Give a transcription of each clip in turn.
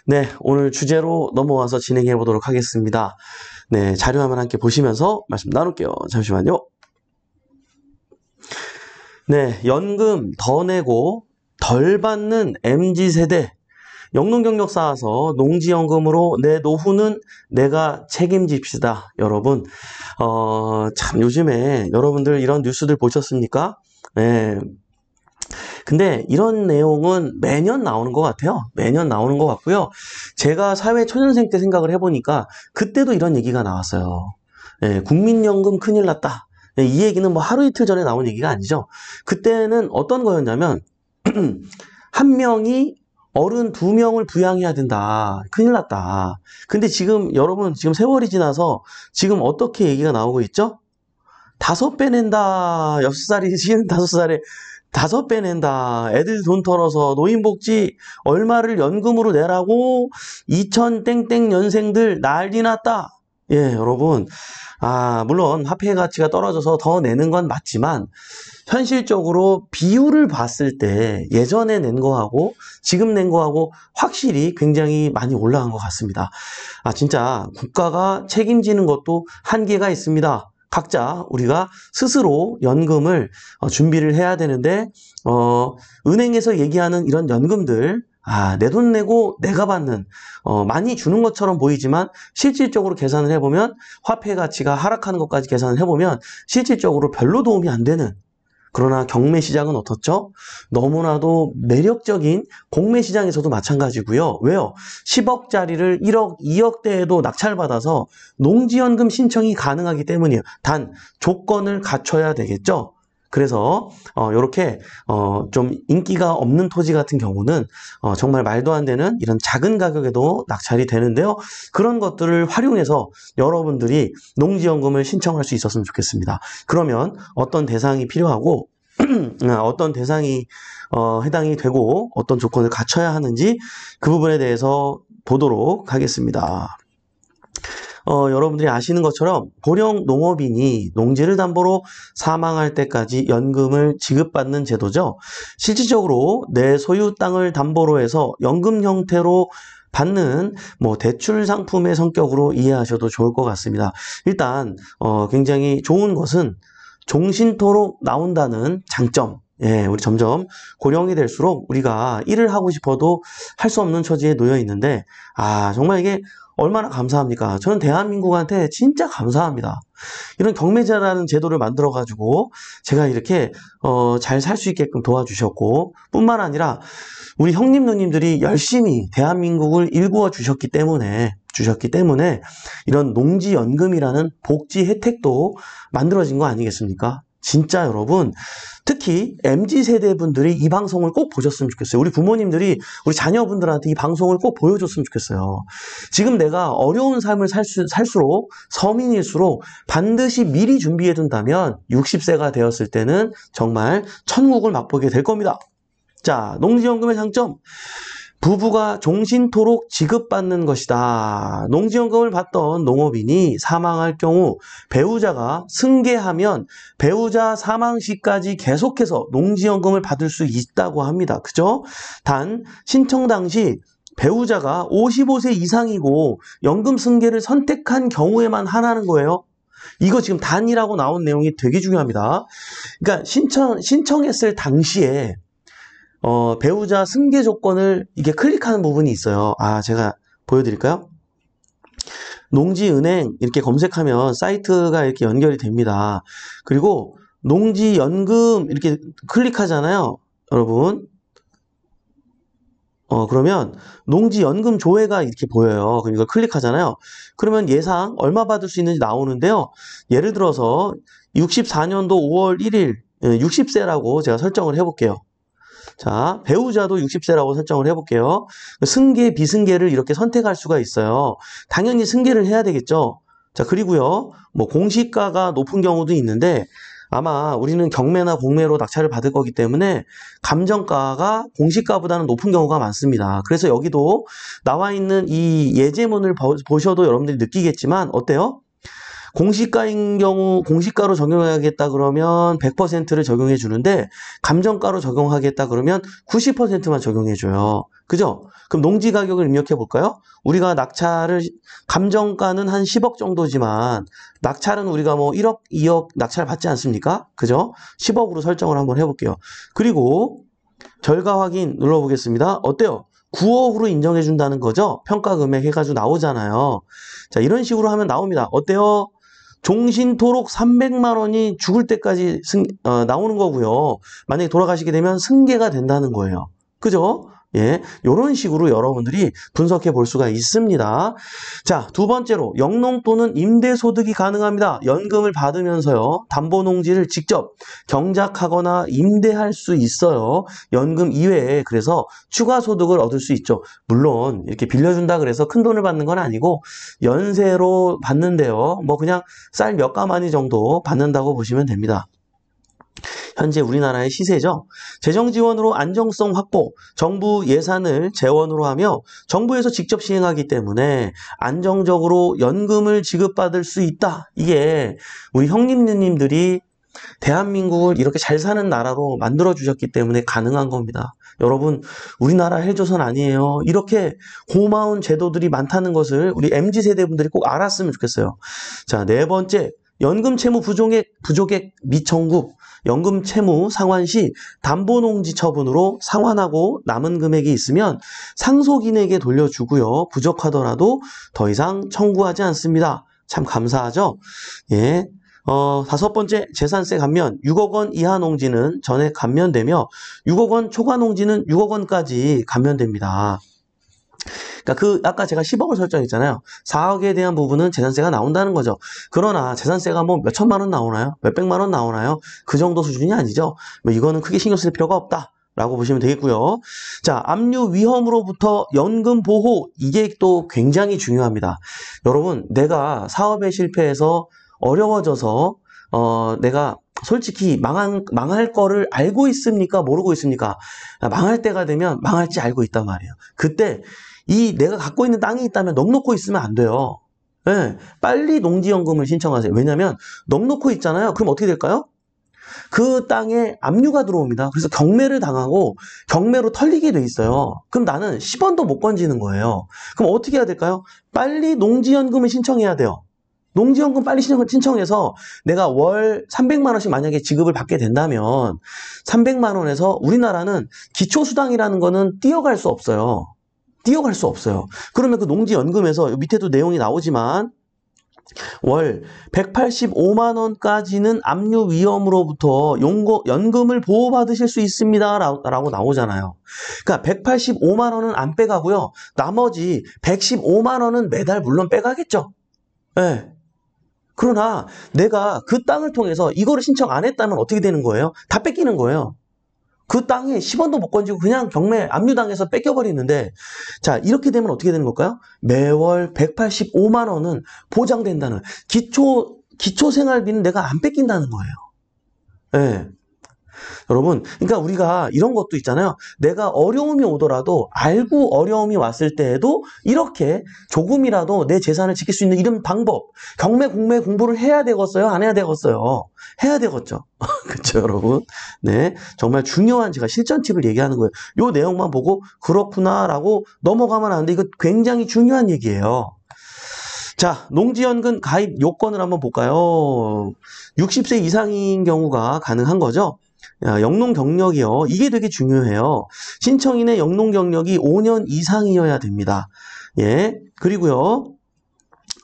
네, 오늘 주제로 넘어와서 진행해 보도록 하겠습니다. 네, 자료화면 함께 보시면서 말씀 나눌게요. 잠시만요. 네, 연금 더 내고 덜 받는 MZ세대 영농경력 쌓아서 농지연금으로 내 노후는 내가 책임집시다. 여러분, 참 요즘에 여러분들 이런 뉴스들 보셨습니까? 네. 근데 이런 내용은 매년 나오는 것 같아요. 매년 나오는 것 같고요. 제가 사회 초년생 때 생각을 해보니까 그때도 이런 얘기가 나왔어요. 예, 국민연금 큰일 났다. 예, 이 얘기는 뭐 하루 이틀 전에 나온 얘기가 아니죠. 그때는 어떤 거였냐면 한 명이 어른 2명을 부양해야 된다. 큰일 났다. 근데 지금 여러분 지금 세월이 지나서 지금 어떻게 얘기가 나오고 있죠? 5배 낸다. 6살이 5살에 5배 낸다. 애들 돈 털어서 노인복지 얼마를 연금으로 내라고 2000땡땡 년생들 난리 났다. 예, 여러분. 물론 화폐 가치가 떨어져서 더 내는 건 맞지만 현실적으로 비율을 봤을 때 예전에 낸 거하고 지금 낸 거하고 확실히 굉장히 많이 올라간 것 같습니다. 진짜 국가가 책임지는 것도 한계가 있습니다. 각자 우리가 스스로 연금을 준비를 해야 되는데 은행에서 얘기하는 이런 연금들 내 돈 내고 내가 받는 많이 주는 것처럼 보이지만 실질적으로 계산을 해보면 화폐 가치가 하락하는 것까지 계산을 해보면 실질적으로 별로 도움이 안 되는 그러나 경매 시장은 어떻죠? 너무나도 매력적인 공매 시장에서도 마찬가지고요. 왜요? 10억짜리를 1억, 2억대에도 낙찰받아서 농지연금 신청이 가능하기 때문이에요. 단 조건을 갖춰야 되겠죠? 그래서 이렇게 좀 인기가 없는 토지 같은 경우는 정말 말도 안 되는 이런 작은 가격에도 낙찰이 되는데요. 그런 것들을 활용해서 여러분들이 농지연금을 신청할 수 있었으면 좋겠습니다. 그러면 어떤 대상이 필요하고 어떤 대상이 해당이 되고 어떤 조건을 갖춰야 하는지 그 부분에 대해서 보도록 하겠습니다. 여러분들이 아시는 것처럼 고령 농업인이 농지를 담보로 사망할 때까지 연금을 지급받는 제도죠. 실질적으로 내 소유 땅을 담보로 해서 연금 형태로 받는 대출 상품의 성격으로 이해하셔도 좋을 것 같습니다. 일단 굉장히 좋은 것은 종신토록 나온다는 장점. 예, 우리 점점 고령이 될수록 우리가 일을 하고 싶어도 할 수 없는 처지에 놓여 있는데 정말 이게 얼마나 감사합니까? 저는 대한민국한테 진짜 감사합니다. 이런 경매제라는 제도를 만들어가지고 제가 이렇게 잘 살 수 있게끔 도와주셨고 뿐만 아니라 우리 형님 누님들이 열심히 대한민국을 일구어 주셨기 때문에 이런 농지연금이라는 복지 혜택도 만들어진 거 아니겠습니까? 진짜 여러분 특히 MZ세대 분들이 이 방송을 꼭 보셨으면 좋겠어요. 우리 부모님들이 우리 자녀분들한테 이 방송을 꼭 보여줬으면 좋겠어요. 지금 내가 어려운 삶을 살수록 서민일수록 반드시 미리 준비해 둔다면 60세가 되었을 때는 정말 천국을 맛보게 될 겁니다. 자, 농지연금의 장점. 부부가 종신토록 지급받는 것이다. 농지연금을 받던 농업인이 사망할 경우 배우자가 승계하면 배우자 사망 시까지 계속해서 농지연금을 받을 수 있다고 합니다. 그죠? 단 신청 당시 배우자가 55세 이상이고 연금 승계를 선택한 경우에만 하라는 거예요. 이거 지금 단이라고 나온 내용이 되게 중요합니다. 그러니까 신청했을 당시에 배우자 승계 조건을 이게 클릭하는 부분이 있어요. 제가 보여드릴까요? 농지은행 이렇게 검색하면 사이트가 이렇게 연결이 됩니다. 그리고 농지연금 이렇게 클릭하잖아요. 여러분. 그러면 농지연금 조회가 이렇게 보여요. 그럼 이걸 클릭하잖아요. 그러면 예상 얼마 받을 수 있는지 나오는데요. 예를 들어서 64년도 5월 1일 60세라고 제가 설정을 해볼게요. 자, 배우자도 60세라고 설정을 해볼게요. 승계, 비승계를 이렇게 선택할 수가 있어요. 당연히 승계를 해야 되겠죠. 자, 그리고요, 공시가가 높은 경우도 있는데, 아마 우리는 경매나 공매로 낙찰을 받을 거기 때문에 감정가가 공시가보다는 높은 경우가 많습니다. 그래서 여기도 나와 있는 이 예제문을 보셔도 여러분들이 느끼겠지만, 어때요? 공시가인 경우 공시가로 적용하겠다 그러면 100%를 적용해 주는데 감정가로 적용하겠다 그러면 90%만 적용해 줘요. 그죠? 그럼 농지 가격을 입력해 볼까요? 우리가 낙찰을 감정가는 한 10억 정도지만 낙찰은 우리가 뭐 1억, 2억 낙찰 받지 않습니까? 그죠? 10억으로 설정을 한번 해볼게요. 그리고 결과 확인 눌러보겠습니다. 어때요? 9억으로 인정해 준다는 거죠? 평가 금액 해가지고 나오잖아요. 자, 이런 식으로 하면 나옵니다. 어때요? 종신토록 300만 원이 죽을 때까지 나오는 거고요. 만약에 돌아가시게 되면 승계가 된다는 거예요. 그죠? 예, 이런 식으로 여러분들이 분석해 볼 수가 있습니다. 자, 두 번째로 영농 또는 임대소득이 가능합니다. 연금을 받으면서요, 담보농지를 직접 경작하거나 임대할 수 있어요. 연금 이외에. 그래서 추가 소득을 얻을 수 있죠. 물론 이렇게 빌려준다 그래서 큰 돈을 받는 건 아니고 연세로 받는데요. 뭐 그냥 쌀 몇 가마니 정도 받는다고 보시면 됩니다. 현재 우리나라의 시세죠. 재정 지원으로 안정성 확보, 정부 예산을 재원으로 하며 정부에서 직접 시행하기 때문에 안정적으로 연금을 지급받을 수 있다. 이게 우리 형님 누님들이 대한민국을 이렇게 잘 사는 나라로 만들어 주셨기 때문에 가능한 겁니다. 여러분, 우리나라 헬조선 아니에요. 이렇게 고마운 제도들이 많다는 것을 우리 MZ세대분들이 꼭 알았으면 좋겠어요. 자, 네 번째, 연금 채무 부족액 미청구, 연금 채무 상환 시 담보농지 처분으로 상환하고 남은 금액이 있으면 상속인에게 돌려주고요. 부족하더라도 더 이상 청구하지 않습니다. 참 감사하죠? 예. 다섯 번째, 재산세 감면. 6억 원 이하 농지는 전액 감면되며 6억 원 초과 농지는 6억 원까지 감면됩니다. 그러니까 아까 제가 10억을 설정했잖아요. 4억에 대한 부분은 재산세가 나온다는 거죠. 그러나 재산세가 뭐 몇 천만 원 나오나요? 몇 백만 원 나오나요? 그 정도 수준이 아니죠. 뭐 이거는 크게 신경 쓸 필요가 없다. 라고 보시면 되겠고요. 자, 압류 위험으로부터 연금 보호. 이게 또 굉장히 중요합니다. 여러분, 내가 사업에 실패해서 어려워져서 내가 솔직히 망할 거를 알고 있습니까? 모르고 있습니까? 망할 때가 되면 망할지 알고 있단 말이에요. 그때 내가 갖고 있는 땅이 있다면 넋 놓고 있으면 안 돼요. 네, 빨리 농지연금을 신청하세요. 왜냐면 넋 놓고 있잖아요. 그럼 어떻게 될까요? 그 땅에 압류가 들어옵니다. 그래서 경매를 당하고 경매로 털리게 돼 있어요. 그럼 나는 10원도 못 건지는 거예요. 그럼 어떻게 해야 될까요? 빨리 농지연금을 신청해야 돼요. 농지연금 빨리 신청해서 내가 월 300만 원씩 만약에 지급을 받게 된다면 300만 원에서 우리나라는 기초수당이라는 거는 띄어갈 수 없어요. 띄어갈 수 없어요. 그러면 그 농지연금에서 밑에도 내용이 나오지만 월 185만 원까지는 압류 위험으로부터 연금을 보호받으실 수 있습니다. 라고 나오잖아요. 그러니까 185만 원은 안 빼가고요. 나머지 115만 원은 매달 물론 빼가겠죠. 네. 그러나 내가 그 땅을 통해서 이거를 신청 안 했다면 어떻게 되는 거예요? 다 뺏기는 거예요. 그 땅에 10원도 못 건지고 그냥 경매 압류당해서 뺏겨버리는데, 자, 이렇게 되면 어떻게 되는 걸까요? 매월 185만 원은 보장된다는, 기초생활비는 내가 안 뺏긴다는 거예요. 예. 네. 여러분, 그러니까 우리가 이런 것도 있잖아요. 내가 어려움이 오더라도 알고 어려움이 왔을 때에도 이렇게 조금이라도 내 재산을 지킬 수 있는 이런 방법, 경매, 공매 공부를 해야 되겠어요? 안 해야 되겠어요? 해야 되겠죠. 그렇죠, 여러분? 네, 정말 중요한 제가 실전 팁을 얘기하는 거예요. 요 내용만 보고 그렇구나라고 넘어가면 안 돼. 이거 굉장히 중요한 얘기예요. 자, 농지연금 가입 요건을 한번 볼까요? 60세 이상인 경우가 가능한 거죠. 영농 경력이요. 이게 되게 중요해요. 신청인의 영농 경력이 5년 이상이어야 됩니다. 예. 그리고요.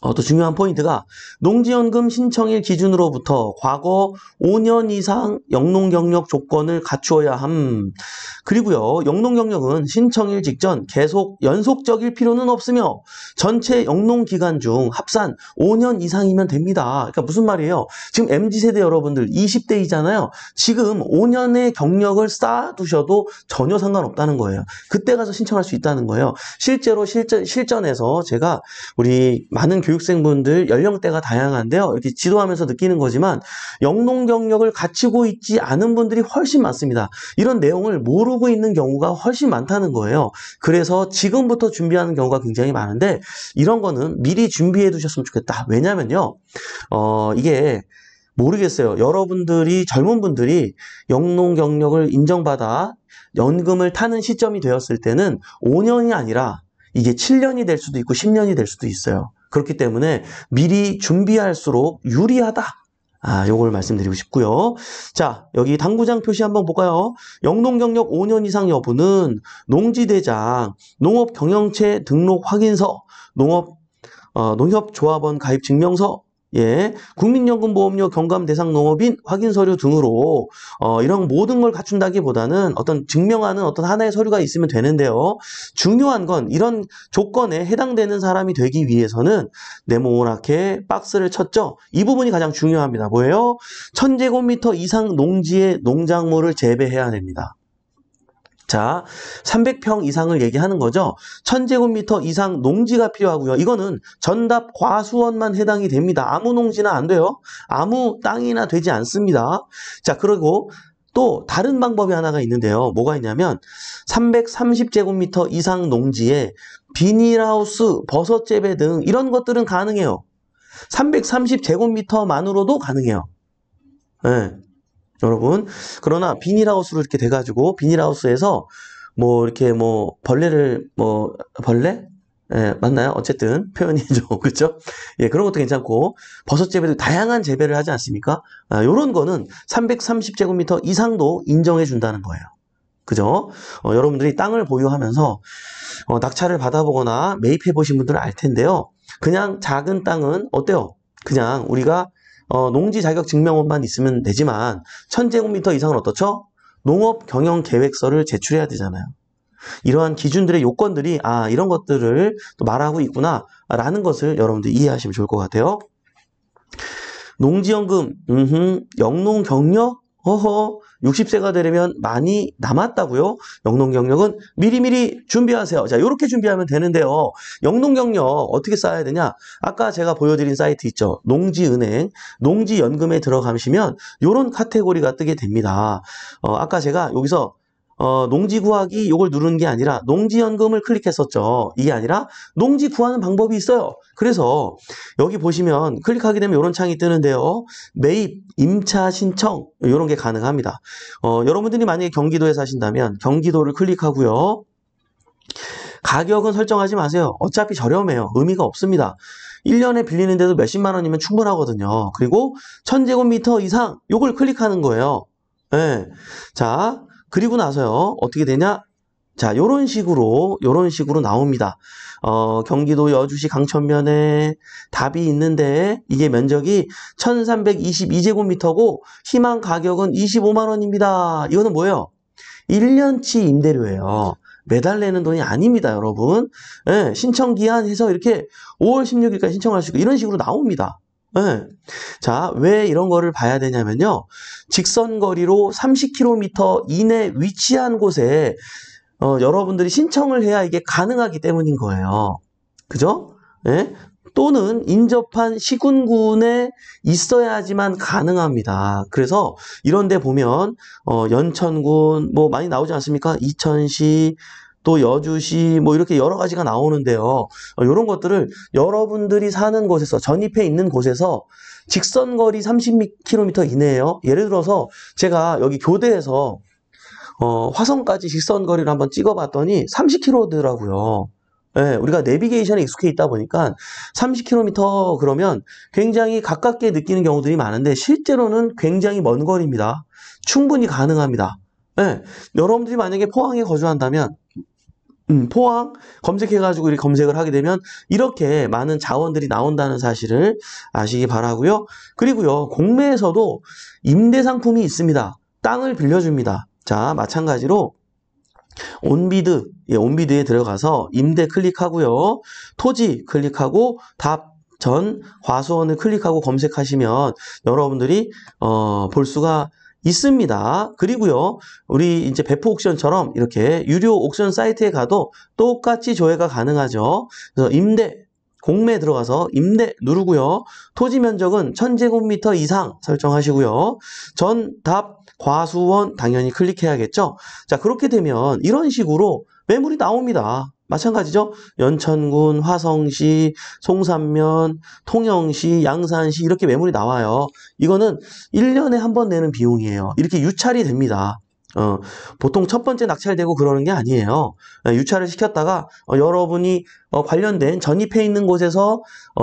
또 중요한 포인트가 농지연금 신청일 기준으로부터 과거 5년 이상 영농 경력 조건을 갖추어야 함. 그리고요, 영농 경력은 신청일 직전 계속 연속적일 필요는 없으며 전체 영농 기간 중 합산 5년 이상이면 됩니다. 그러니까 무슨 말이에요? 지금 MZ세대 여러분들 20대이잖아요. 지금 5년의 경력을 쌓아두셔도 전혀 상관없다는 거예요. 그때 가서 신청할 수 있다는 거예요. 실제로 실전에서 제가 우리 많은 교육생분들 연령대가 다양한데요. 이렇게 지도하면서 느끼는 거지만 영농 경력을 갖추고 있지 않은 분들이 훨씬 많습니다. 이런 내용을 모르고 있는 경우가 훨씬 많다는 거예요. 그래서 지금부터 준비하는 경우가 굉장히 많은데 이런 거는 미리 준비해 두셨으면 좋겠다. 왜냐면요. 이게 모르겠어요. 여러분들이 젊은 분들이 영농 경력을 인정받아 연금을 타는 시점이 되었을 때는 5년이 아니라 이게 7년이 될 수도 있고 10년이 될 수도 있어요. 그렇기 때문에 미리 준비할수록 유리하다. 요걸 말씀드리고 싶고요. 자, 여기 당구장 표시 한번 볼까요? 영농 경력 5년 이상 여부는 농지대장, 농업경영체 등록 확인서, 농협조합원 가입 증명서, 예, 국민연금보험료 경감 대상 농업인 확인 서류 등으로 이런 모든 걸 갖춘다기보다는 어떤 증명하는 어떤 하나의 서류가 있으면 되는데요. 중요한 건 이런 조건에 해당되는 사람이 되기 위해서는 네모나게 박스를 쳤죠. 이 부분이 가장 중요합니다. 뭐예요? 1000제곱미터 이상 농지의 농작물을 재배해야 됩니다. 자, 300평 이상을 얘기하는 거죠. 1000제곱미터 이상 농지가 필요하고요. 이거는 전답 과수원만 해당이 됩니다. 아무 농지나 안 돼요. 아무 땅이나 되지 않습니다. 자, 그리고 또 다른 방법이 하나가 있는데요. 뭐가 있냐면 330제곱미터 이상 농지에 비닐하우스, 버섯 재배 등 이런 것들은 가능해요. 330제곱미터만으로도 가능해요. 네. 여러분, 그러나 비닐하우스로 이렇게 돼가지고 비닐하우스에서 벌레? 예, 맞나요? 어쨌든 표현이 좀 그렇죠? 예, 그런 것도 괜찮고 버섯 재배도 다양한 재배를 하지 않습니까? 요런 거는 330제곱미터 이상도 인정해 준다는 거예요. 그죠? 여러분들이 땅을 보유하면서 낙찰을 받아보거나 매입해 보신 분들은 알 텐데요. 그냥 작은 땅은 어때요? 그냥 우리가 농지 자격 증명원만 있으면 되지만 1000제곱미터 이상은 어떻죠? 농업 경영 계획서를 제출해야 되잖아요. 이러한 기준들의 요건들이 이런 것들을 또 말하고 있구나 라는 것을 여러분들 이해하시면 좋을 것 같아요. 농지연금, 영농 경력, 60세가 되려면 많이 남았다고요? 영농 경력은 미리미리 준비하세요. 자, 이렇게 준비하면 되는데요. 영농 경력 어떻게 쌓아야 되냐? 아까 제가 보여드린 사이트 있죠? 농지은행, 농지연금에 들어가시면 이런 카테고리가 뜨게 됩니다. 아까 제가 여기서 농지 구하기 요걸 누르는 게 아니라 농지연금을 클릭했었죠. 이게 아니라 농지 구하는 방법이 있어요. 그래서 여기 보시면 클릭하게 되면 이런 창이 뜨는데요. 매입, 임차 신청 이런 게 가능합니다. 여러분들이 만약에 경기도에 사신다면 경기도를 클릭하고요. 가격은 설정하지 마세요. 어차피 저렴해요. 의미가 없습니다. 1년에 빌리는데도 몇십만 원이면 충분하거든요. 그리고 1000제곱미터 이상 요걸 클릭하는 거예요. 네. 자, 그리고 나서요, 어떻게 되냐? 자, 요런 식으로 나옵니다. 경기도 여주시 강천면에 답이 있는데, 이게 면적이 1322제곱미터고, 희망 가격은 25만원입니다. 이거는 뭐예요? 1년치 임대료예요. 매달 내는 돈이 아닙니다, 여러분. 네, 신청 기한 해서 이렇게 5월 16일까지 신청할 수 있고, 이런 식으로 나옵니다. 네. 자, 왜 이런 거를 봐야 되냐면요. 직선거리로 30km 이내 위치한 곳에 여러분들이 신청을 해야 이게 가능하기 때문인 거예요. 그죠? 네? 또는 인접한 시군군에 있어야지만 가능합니다. 그래서 이런 데 보면 연천군 뭐 많이 나오지 않습니까? 이천시 또 여주시 뭐 이렇게 여러 가지가 나오는데요. 이런 것들을 여러분들이 사는 곳에서 전입해 있는 곳에서 직선거리 30km 이내에요. 예를 들어서 제가 여기 교대에서 화성까지 직선거리를 한번 찍어봤더니 30km더라고요. 네, 우리가 내비게이션에 익숙해 있다 보니까 30km 그러면 굉장히 가깝게 느끼는 경우들이 많은데 실제로는 굉장히 먼 거리입니다. 충분히 가능합니다. 네, 여러분들이 만약에 포항에 거주한다면 포항 검색해가지고 이렇게 검색을 하게 되면 이렇게 많은 자원들이 나온다는 사실을 아시기 바라고요. 그리고요, 공매에서도 임대 상품이 있습니다. 땅을 빌려줍니다. 자, 마찬가지로 온비드, 온비드에 들어가서 임대 클릭하고요. 토지 클릭하고 답 전 과수원을 클릭하고 검색하시면 여러분들이 볼 수가 있습니다. 그리고요, 우리 이제 배포 옥션처럼 이렇게 유료 옥션 사이트에 가도 똑같이 조회가 가능하죠. 그래서 임대, 공매 들어가서 임대 누르고요. 토지 면적은 1000제곱미터 이상 설정하시고요. 전답 과수원 당연히 클릭해야겠죠. 자, 그렇게 되면 이런 식으로 매물이 나옵니다. 마찬가지죠. 연천군, 화성시, 송산면, 통영시, 양산시 이렇게 매물이 나와요. 이거는 1년에 한 번 내는 비용이에요. 이렇게 유찰이 됩니다. 보통 첫 번째 낙찰되고 그러는 게 아니에요. 유찰을 시켰다가 여러분이 관련된 전입해 있는 곳에서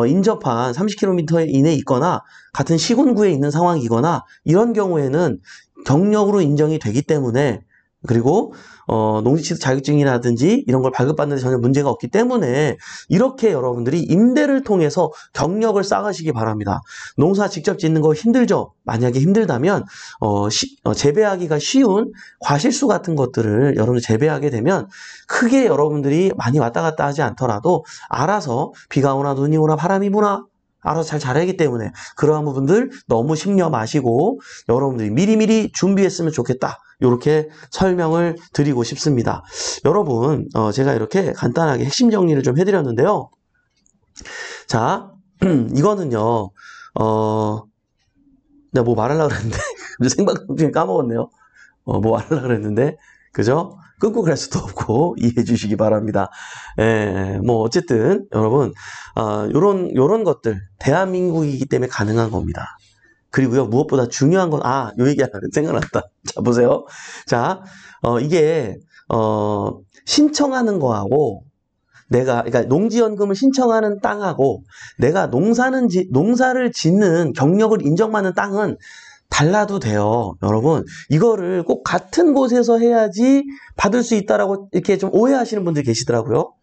인접한 30km 이내에 있거나 같은 시군구에 있는 상황이거나 이런 경우에는 경력으로 인정이 되기 때문에 그리고 농지취득 자격증이라든지 이런 걸 발급받는 데 전혀 문제가 없기 때문에 이렇게 여러분들이 임대를 통해서 경력을 쌓으시기 바랍니다. 농사 직접 짓는 거 힘들죠? 만약에 힘들다면 재배하기가 쉬운 과실수 같은 것들을 여러분들 재배하게 되면 크게 여러분들이 많이 왔다 갔다 하지 않더라도 알아서 비가 오나 눈이 오나 바람이 부나 알아서 잘 자라기 때문에 그러한 부분들 너무 심려 마시고 여러분들이 미리미리 준비했으면 좋겠다. 이렇게 설명을 드리고 싶습니다. 여러분, 제가 이렇게 간단하게 핵심 정리를 좀 해드렸는데요. 자, 이거는요, 내가 뭐 말하려고 그랬는데, 생각 중에 까먹었네요. 뭐 말하려고 그랬는데, 그죠? 끊고 갈 수도 없고, 이해해 주시기 바랍니다. 뭐, 어쨌든, 여러분, 요런 것들, 대한민국이기 때문에 가능한 겁니다. 그리고요, 무엇보다 중요한 건, 요 얘기 하나 생각났다. 자, 보세요. 자, 이게, 신청하는 거하고, 그러니까 농지연금을 신청하는 땅하고, 내가 농사를 짓는 경력을 인정받는 땅은 달라도 돼요. 여러분, 이거를 꼭 같은 곳에서 해야지 받을 수 있다라고 이렇게 좀 오해하시는 분들이 계시더라고요.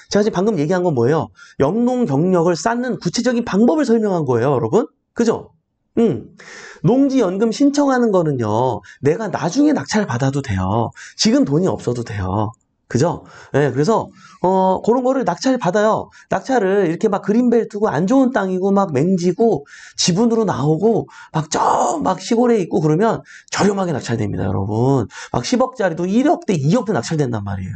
제가 지금 방금 얘기한 건 뭐예요? 영농 경력을 쌓는 구체적인 방법을 설명한 거예요, 여러분. 그죠? 농지연금 신청하는 거는요, 내가 나중에 낙찰 받아도 돼요. 지금 돈이 없어도 돼요. 그죠? 네, 그래서, 그런 거를 낙찰 받아요. 낙찰을 이렇게 막 그린벨트고 안 좋은 땅이고 막 맹지고 지분으로 나오고 막 시골에 있고 그러면 저렴하게 낙찰됩니다, 여러분. 막 10억짜리도 1억대, 2억대 낙찰된단 말이에요.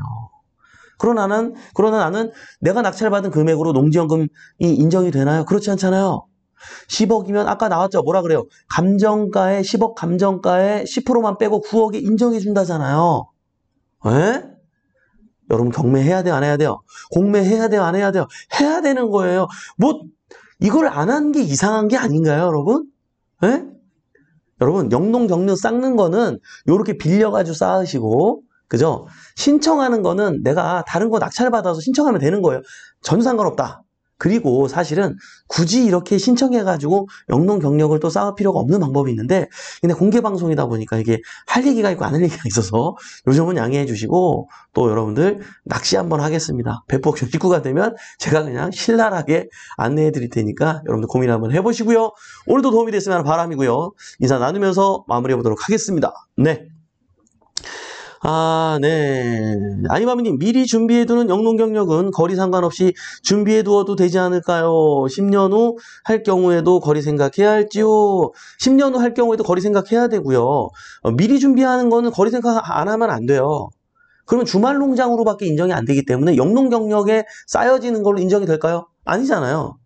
그러나 나는 내가 낙찰받은 금액으로 농지연금이 인정이 되나요? 그렇지 않잖아요. 10억이면 아까 나왔죠. 뭐라 그래요? 감정가에 10억 감정가에 10%만 빼고 9억에 인정해 준다잖아요. 에? 여러분 경매해야 돼요? 안 해야 돼요? 공매해야 돼요? 안 해야 돼요? 해야 되는 거예요. 뭐 이걸 안 한 게 이상한 게 아닌가요, 여러분? 에? 여러분 영농 경력 쌓는 거는 요렇게 빌려가지고 쌓으시고 그죠? 신청하는 거는 내가 다른 거 낙찰 받아서 신청하면 되는 거예요. 전혀 상관없다. 그리고 사실은 굳이 이렇게 신청해가지고 영농 경력을 또 쌓을 필요가 없는 방법이 있는데 근데 공개방송이다 보니까 이게 할 얘기가 있고 안 할 얘기가 있어서 요즘은 양해해 주시고 또 여러분들 낚시 한번 하겠습니다. 배포옥션 직구가 되면 제가 그냥 신랄하게 안내해 드릴 테니까 여러분들 고민 한번 해보시고요. 오늘도 도움이 됐으면 하는 바람이고요. 인사 나누면서 마무리해 보도록 하겠습니다. 네. 네. 아니마미님, 미리 준비해두는 영농 경력은 거리 상관없이 준비해두어도 되지 않을까요? 10년 후 할 경우에도 거리 생각해야 할지요? 10년 후 할 경우에도 거리 생각해야 되고요. 미리 준비하는 거는 거리 생각 안 하면 안 돼요. 그러면 주말 농장으로밖에 인정이 안 되기 때문에 영농 경력에 쌓여지는 걸로 인정이 될까요? 아니잖아요.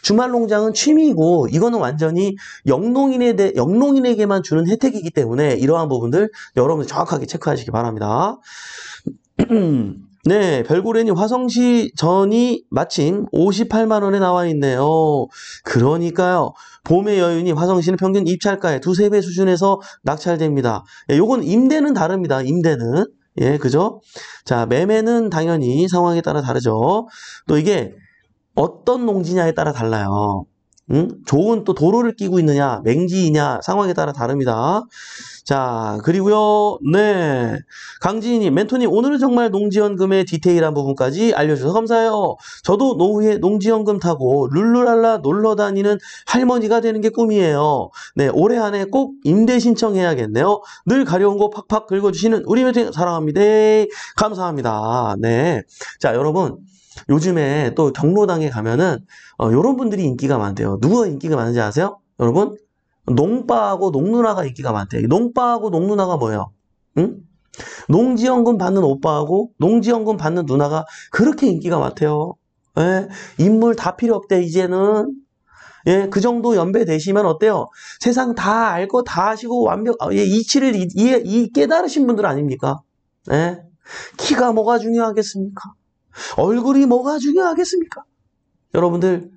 주말 농장은 취미이고 이거는 완전히 영농인에게만 주는 혜택이기 때문에 이러한 부분들 여러분들 정확하게 체크하시기 바랍니다. 네, 별고래님 화성시 전이 마침 58만 원에 나와 있네요. 그러니까요. 봄의 여유니 화성시는 평균 입찰가의 2~3배 수준에서 낙찰됩니다. 요건 임대는 다릅니다. 임대는. 예, 그죠? 자, 매매는 당연히 상황에 따라 다르죠. 또 이게 어떤 농지냐에 따라 달라요. 좋은 또 도로를 끼고 있느냐, 맹지이냐 상황에 따라 다릅니다. 자, 그리고요, 네. 강지희님, 멘토님, 오늘은 정말 농지연금의 디테일한 부분까지 알려주셔서 감사해요. 저도 노후에 농지연금 타고 룰루랄라 놀러 다니는 할머니가 되는 게 꿈이에요. 네, 올해 안에 꼭 임대 신청해야겠네요. 늘 가려운 거 팍팍 긁어주시는 우리 멘토님 사랑합니다. 감사합니다. 네. 자, 여러분. 요즘에 또 경로당에 가면은 요런 분들이 인기가 많대요. 누구가 인기가 많은지 아세요? 여러분? 농빠하고 농누나가 인기가 많대요. 농빠하고 농누나가 뭐예요? 응? 농지연금 받는 오빠하고 농지연금 받는 누나가 그렇게 인기가 많대요. 예, 인물 다 필요 없대, 이제는. 예, 그 정도 연배 되시면 어때요? 세상 다 알고 다 아시고 이치를 깨달으신 분들 아닙니까? 예? 키가 뭐가 중요하겠습니까? 얼굴이 뭐가 중요하겠습니까? 여러분들,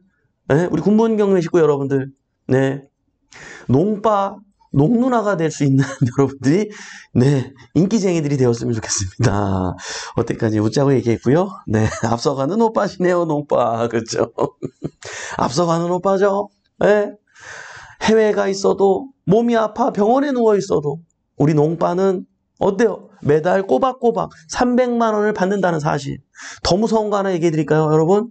예? 우리 군무원 경례 식구 여러분들, 네. 농누나가 될 수 있는 여러분들이, 네, 인기쟁이들이 되었으면 좋겠습니다. 어때까지 웃자고 얘기했고요. 네, 앞서가는 오빠시네요, 농빠. 그렇죠? 앞서가는 오빠죠. 네. 해외가 있어도, 몸이 아파 병원에 누워 있어도, 우리 농빠는 어때요? 매달 꼬박꼬박 300만 원을 받는다는 사실. 더 무서운 거 하나 얘기해 드릴까요, 여러분?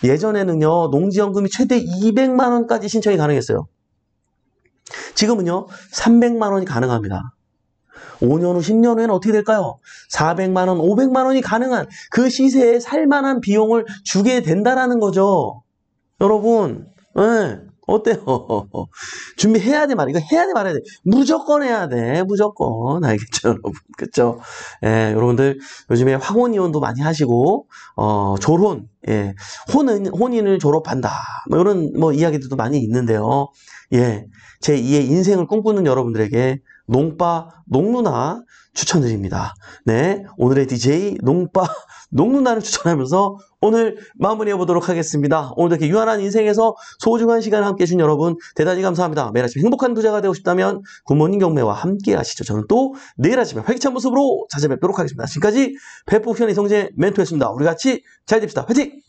예전에는요, 농지연금이 최대 200만 원까지 신청이 가능했어요. 지금은요, 300만 원이 가능합니다. 5년 후, 10년 후에는 어떻게 될까요? 400만 원, 500만 원이 가능한 그 시세에 살만한 비용을 주게 된다라는 거죠. 여러분, 네, 어때요? 준비해야 돼 말이야. 이거 해야 돼 말아야 돼. 무조건 해야 돼. 무조건. 알겠죠, 여러분? 그쵸? 예, 여러분들 요즘에 학원 이혼도 많이 하시고, 졸혼, 예, 혼인을 졸업한다. 뭐 이런 뭐 이야기들도 많이 있는데요. 예, 제 2의 인생을 꿈꾸는 여러분들에게 농누나 추천드립니다. 네, 오늘의 DJ 농누나를 추천하면서 오늘 마무리해 보도록 하겠습니다. 오늘도 이렇게 유한한 인생에서 소중한 시간을 함께 해준 여러분 대단히 감사합니다. 매일 아침 행복한 부자가 되고 싶다면 굿모닝 경매와 함께 하시죠. 저는 또 내일 아침에 활기찬 모습으로 찾아뵙도록 하겠습니다. 지금까지 배포현의 성재 멘토였습니다. 우리 같이 잘 됩시다. 화이팅!